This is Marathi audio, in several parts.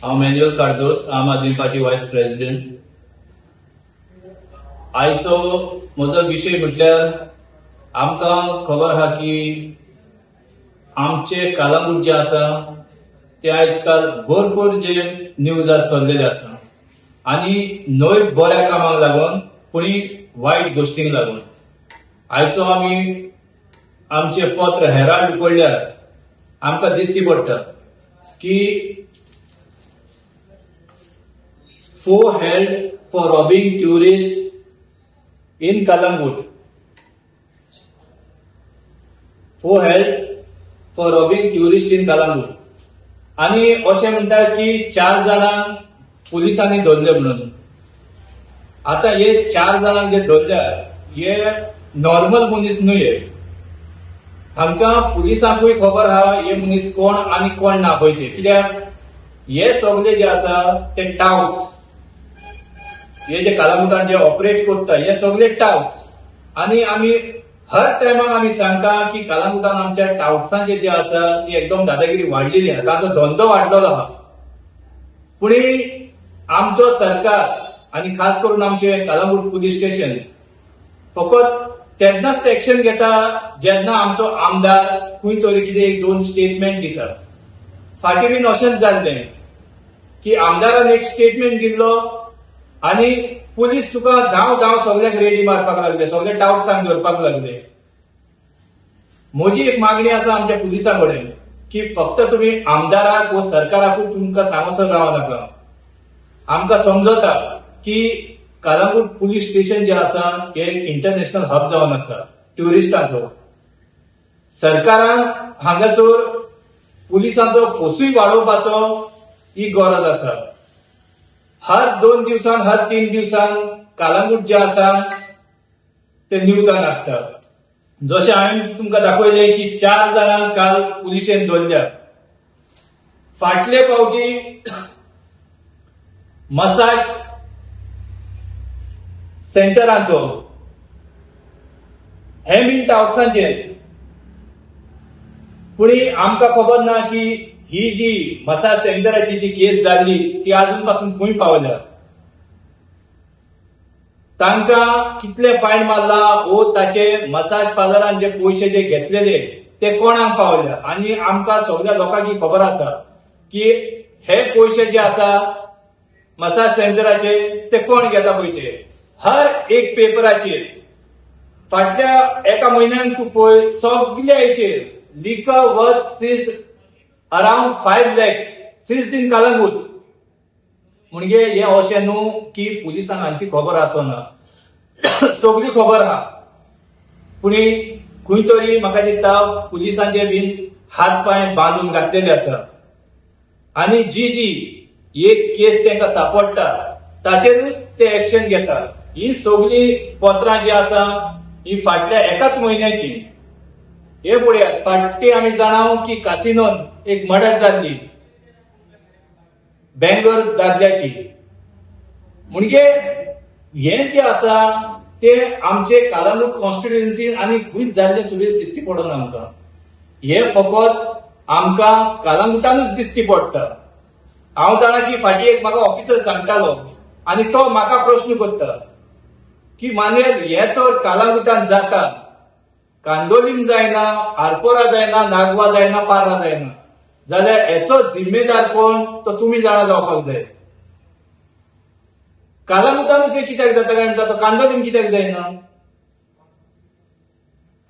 हांव मॅन्युअल कार्दोस, आम आदमी पार्टी व्हायस प्रेसिडेंट. आयचो म्हजो विशय म्हटल्यार आमकां खबर आहा की आमचे कालांगूट जे आसा ते आजकाल भरपूर जे न्यूजात चल्लेले आसा आणि न्हय बऱ्या कामाक लागून पुणी वायट गोष्टींक लागून. आयचो आमी आमचे पत्र हेराल्ड पडल्यार आमकां दिश्टी पडटा की four held for robbing tourists in Kalangut. Four held for robbing tourists in Kalangut. आणि अशें म्हणतात की 4 जाणांक पुलिसांनी धरले म्हणून. आता हे 4 जाणांक जे धरल्या हे नॉर्मल मनीस न्हय. हांकां पुलिसांकूय खबर आहा हे मनीस कोण आनी कोण ना पळय ते. कित्याक हे सगळे जे आसा ते टाउट्स, हे जे कालांगुटान जे ऑपरेट करता हे सगळे टाउट्स. आणि आमी हर टायमाक आमी सांगता की कालांगुटान आमच्या टाउट्सांचे जे आसा ती एकदम दादागिरी वाडलेली आहा, तांचो धंदो वाडलेलो आहा. पुणे आमचो सरकार आणि खास करून आमचे कालांगूट पुलीस स्टेशन फकत तेन्नाच एक्शन घेता जेन्ना आमचो आमदार खंय तरी कितें 1-2 स्टेटमेंट दिता. फाटीं बीन अशेंच जाल्लें की आमदारान एक स्टेटमेंट दिल्लो आणि पुलीस तुका धांव सगळ्याक रेडी मारपाक लागले, सगळे टाउट्सांक धरपाक लागले. म्हजी एक मागणी आसा आमच्या पुलिसां कडेन की फक्त तुमी आमदाराक व सरकाराकूच तुमकां सांगसर रावं नाका. आमकां समजता की कालांगूट पुलीस स्टेशन जे आसा हे इंटरनॅशनल हब जावन आसा ट्युरिस्टांचो. सरकारान हांगासर पुलिसांचो फोर्सूय वाडोवपाचो ही गरज आसा. हर 2 दिवसान हर 3 दिवसान कालांगूट जे आसा ते न्यूजान आसता. जशें हांवें तुमकां दाखयलें की 4 जाणांक काल पुलिशेन धरल्या. फाटले फावटी मसाज सेंटरांचो हे बीन टाउट्सांचे. पुणे आमकां खबर ना की ही जी मसाज सेंटराची जी केस जाल्ली ती अजून पासून खंय पावल्या. तांकां कितले फायन मारला वो ताचे मसाज पार्लरान जे पयशे जे घेतलेले ते कोणाक पावल्या. आणि आमकां सगळ्या लोकांक खबर आसा की हे पयशे जे आसा मसाज सेंटराचे ते कोण घेता पळय ते. हर एक पेपराचेर फाटल्या एका म्हयन्यान तूं पळय सगळ्या हेचेर liquor worth seized around 5 lakhs seized in Calangute. म्हणजे हे अशें न्हू की पुलिसांक हांची खबर आसना, सगळी खबर आहा. पुणे खंय तरी म्हाका दिसता पुलिसांचे बीन हात पाय बांदून घातलेले आसा. आणि जी एक केस तांकां सापडटा ताचेरूच ते एक्शन घेता. ही सगळी पत्रां जी आसा ही फाटल्या एकाच म्हयन्याची. हे पळयात, फाटीं आमी जाणाव की कासिनोन एक मर्डर जाल्ली बेंगलोर दादल्याची. म्हणजे हे जे आसा ते आमचे कालांगूट कॉन्स्टिट्युएन्सी आणि खंय जाल्ले सुबेज दिश्टी पडना आमकां. हे फकत आमकां कालांगुटानूच दिश्टी पडटा. हांव जाणा की फाटीं एक म्हाका ऑफिसर सांगतालो आणि तो म्हाका प्रश्न करता की मानेर हे तर कालांगुटान जाता, कांदोलीम जायना, आरपोरा जायना, नागवा जायना, पार्रा जायना, जाल्यार हेचो जिम्मेदार कोण तो तुमी जाणा जावपाक जाय. कालांगुटानूच हे कित्याक जाता काय म्हणटा तो कांदोलीम कित्याक जायना,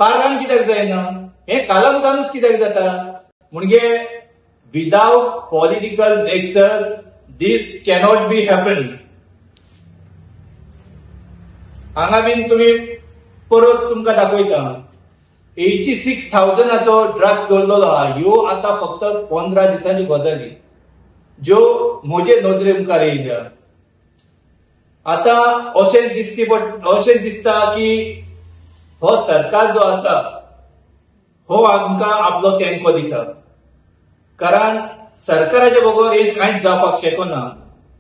पार्रान कित्याक जायना, हे कालांगुटानूच कित्याक जाता. म्हणजे without political nexus this cannot be happen. हांगा बीन तुम्ही परत तुमकां दाखयता 86,000ाचो ड्रग्स दवरलेलो आहा. ह्यो आतां फक्त 15 दिसांची गजाली ज्यो म्हजे नदरे मुखार येयल्या. आता अशें दिसता की हो सरकार जो आसा हो आमकां आपलो तेंको दिता. कारण सरकाराचे बगर हे कांयच जावपाक शकना.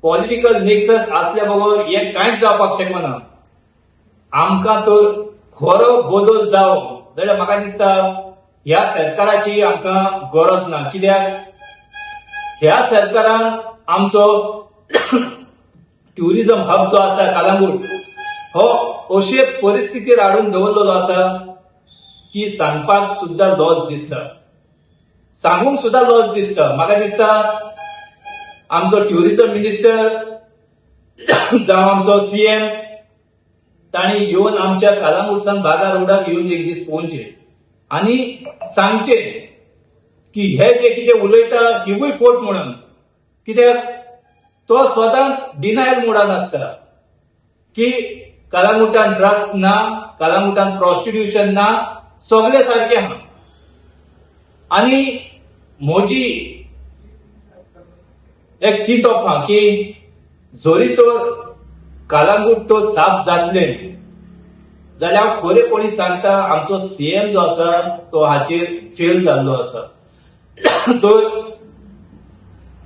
पॉलिटिकल नेक्सस असल्या बगर हे कांयच जावपाक शकना. आमकां तर खरो बदल जावो जाल्यार म्हाका दिसता ह्या सरकाराची आमकां गरज ना. कित्याक ह्या सरकारान आमचो ट्युरिझम हब जो आसा कलंगूट हो अशे परिस्थितीर हाडून दवरलेलो आसा की सांगपाक सुद्धा लॉस दिसता, सांगूंक सुद्धा लॉस दिसता. म्हाका दिसता आमचो ट्युरिझम मिनिस्टर जावं आमचो सीएम तांणी येवन आमच्या कलंगूटसान बागा रोडाक येवन एक दीस पोवचे आनी सांगचे की हे जे कितें उलयता हिवूय फोट म्हणून, कित्याक तो स्वताच डिनायल मोडान आसता की कलंगूटान ड्रग्स ना, कलंगूटान प्रॉस्टिट्यूशन ना, सगळे सारखे आहा. आनी म्हजी एक चिंतप आहा की जरी तर कलंगूट तो साफ जातले जाल्यार हांव खरेपणी सांगता आमचो सीएम जो आसा तो हाचेर फेल जाल्लो आसा. तर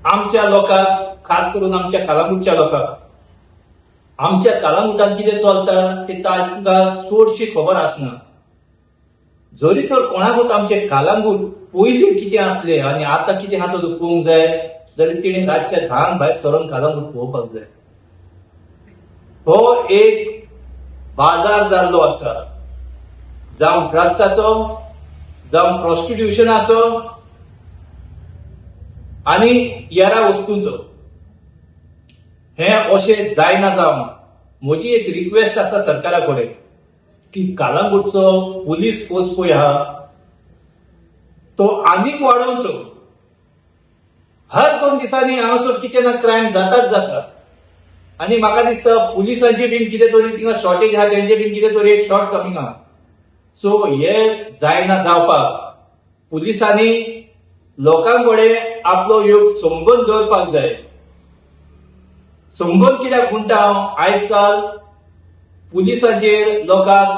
आमच्या लोकांक, खास करून आमच्या कलंगूटच्या लोकांक, आमच्या कलंगूटान कितें चलता ते तांकां चडशी खबर आसना. जरी तर कोणाकूच आमचे कलंगूट पयलीं कितें आसलें आनी आतां कितें आहा तो पळोवंक जाय जाल्यार तेणी रातच्या 10 भायर सरून कलंगूट पळोवपाक जाय. हो एक बाजार जाल्लो आसा, जावं ड्रग्साचो, जावं प्रॉस्टिट्यूशनाचो आनी येरा वस्तूंचो. हे अशें जायना जावं. म्हजी एक रिक्वेस्ट आसा सरकारा कडेन की कलंगूटचो पुलीस फोर्स पळय आहा तो आनीक वाडोवचो. हर 2 दिसांनी हांगासर कितें ना क्रायम जाताच जाता. आनी म्हाका दिसता पुलिसांची बीन कितें तरी थिंगा शॉर्टेज आहा, तेंचे बीन कितें तरी एक शॉर्ट कमींग आहा. सो हे जायना जावपाक पुलिसांनी लोकांकडे आपलो योग संबंद दवरपाक जाय. संबंद कित्याक म्हणटा हांव, आयज काल पुलिसांचेर लोकांक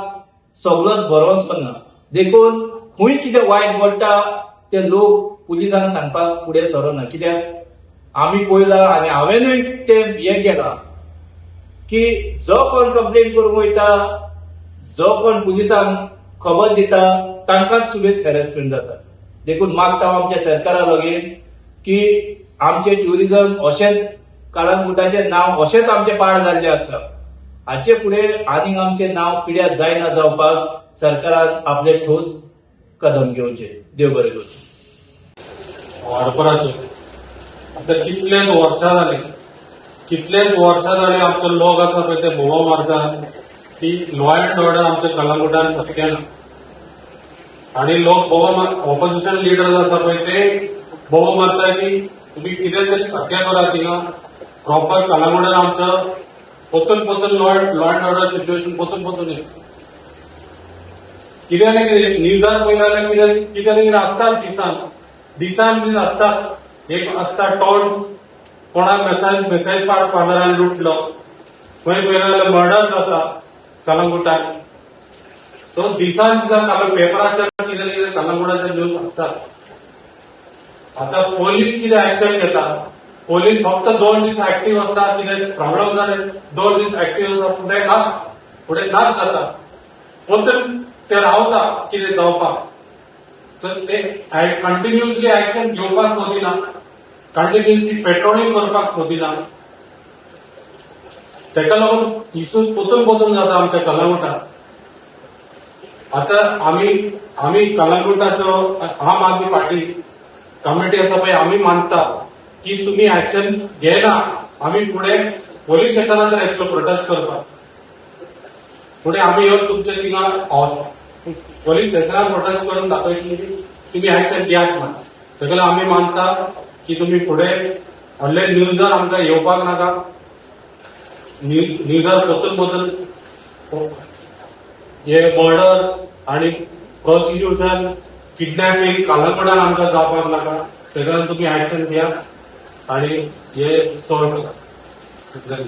सगळोच भरोसो ना. देखून खंय कितें वायट घडटा ते लोक पुलिसांक सांगपाक फुडें सरना. कित्याक आमी पळयलां आनी हांवेनूय ते हे केलां की जो कोण कंप्लेंट करूंक वयता, जो कोण पुलिसांक खबर दिता तांकांच सुबेज हॅरेसमेंट जाता. देखून मागता हांव आमच्या सरकारा लागीं की आमचे ट्युरिझम अशेंच कलंगूटाचें नांव अशेंच आमचें पाड जाल्लें आसा. हाचे फुडें आनीक आमचें नांव पिड्यार जायना जावपाक सरकारान आपले ठोस कदम घेवचे. देव बरें करूं. वाडपराचे आता कितलेच वर्सां जाले आमचे लोक आसा पळय ते बोवा मारतात की लॉ अँड ऑर्डर आमच्या कलंगूटान शक्य ना. आणि लोक बोवा ऑपोजिशन लिडर्स आसा पळय ते बोवा मारता की तुम्ही कितें तरी शक्य करा थिंगा प्रॉपर कलंगूटान आमचं पोतून लॉ अँड ऑर्डर सिच्युएशन पोतून कितें ना कितें न्यूजार पळयलें जाल्यार कितें ना कितें आसतात दिसान दीस आसतात. एक आसता टॉन्स, कोणाक मेसेज पार्टनरान लुटलो, खंय पळयलें जाल्यार मर्डर जाता कलंगूटान. सो दिसान दिसा पेपराचेर कितें ना कितें कलंगूटाचे न्यूज आसतात. आता पोलीस कितें एक्शन घेता, पोलीस फक्त 2 दीस एक्टिव्ह आसता, कितें प्रॉब्लेम जाले 2 दीस एक्टिव्ह आसता, फुडें नाच जाता, पोतून ते रावता कितें जावपाक. तर ते कंटिन्युअसली एक्शन घेवपाक सोदिना, कंटिन्युअसली पेट्रोलिंग करपाक सोदिना. तेका लागून इश्यूज पोतून जाता आमच्या कलंगूटात. आता आमी कलंगूटाचो आम आदमी पार्टी कमिटी आसा पळय आमी मानता की तुम्ही एक्शन घेना. आमी फुडें पोलीस स्टेशनाचेर येतलो प्रोटेस्ट करपाक. फुडें आमी येवन तुमचे थिंगा पोलीस स्टेशनार प्रोटेस्ट करून दाखयतली तुम्ही एक्शन घेयात म्हणून. तेका लागून आमी मानता की तुम्ही फुडें व्हडले न्यूजार आमकां येवपाक नाका. न्यूजार पोतून हे मर्डर आणि प्रॉसिक्युशन, किडनॅपिंग कलंगूटान आमकां जावपाक नाका. तेका लागून तुम्ही एक्शन घेयात आणि हे सॉल्व करा.